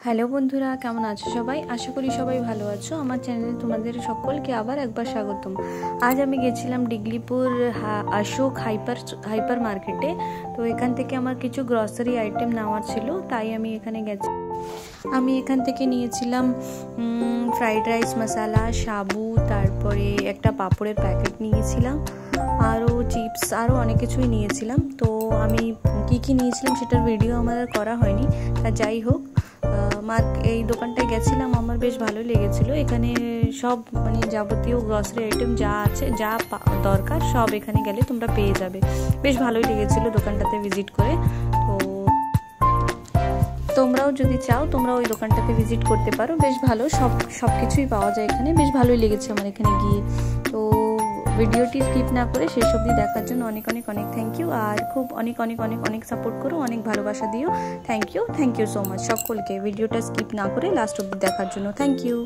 Hello বন্ধুরা, কেমন আছো সবাই? আশা করি সবাই ভালো আছো। আমার চ্যানেলে তোমাদের সকলকে আবার একবার স্বাগতম। আজ আমি গেছিলাম ডিগলিপুর অশোক হাইপার মার্কেটে। তো এখান থেকে আমার কিছু গ্রসারি আইটেম নেওয়ার ছিল, তাই আমি এখানে গেছি। আমি এখান থেকে নিয়েছিলাম ফ্রাইড রাইস মশলা, সাবু, তারপরে একটা পাঁপড়ের প্যাকেট নিয়েছিলাম, আরও চিপস, আরও অনেক কিছুই নিয়েছিলাম। তো আমি কি নিয়েছিলাম সেটার ভিডিও আমার করা হয়নি। তা যাই হোক, এই দোকানটায় গেছিলাম, আমার বেশ ভালোই লেগেছিল। এখানে সব যাবতীয় গ্রসারি আইটেম যা আছে, যা দরকার সব এখানে গেলে তোমরা পেয়ে যাবে। বেশ ভালোই লেগেছিল দোকানটাতে ভিজিট করে। তো তোমরাও যদি চাও তোমরা ওই দোকানটাতে ভিজিট করতে পারো। বেশ ভালো, সব কিছুই পাওয়া যায় এখানে। বেশ ভালোই লেগেছে আমার এখানে গিয়ে। তো ভিডিওটি স্কিপ না করে শেষ অবধি দেখার জন্য অনেক থ্যাংক ইউ। আর খুব অনেক সাপোর্ট করো, অনেক ভালোবাসা দিও। থ্যাংক ইউ সো মাচ সকলকে ভিডিওটা স্কিপ না করে লাস্ট অবধি দেখার জন্য। Thank you.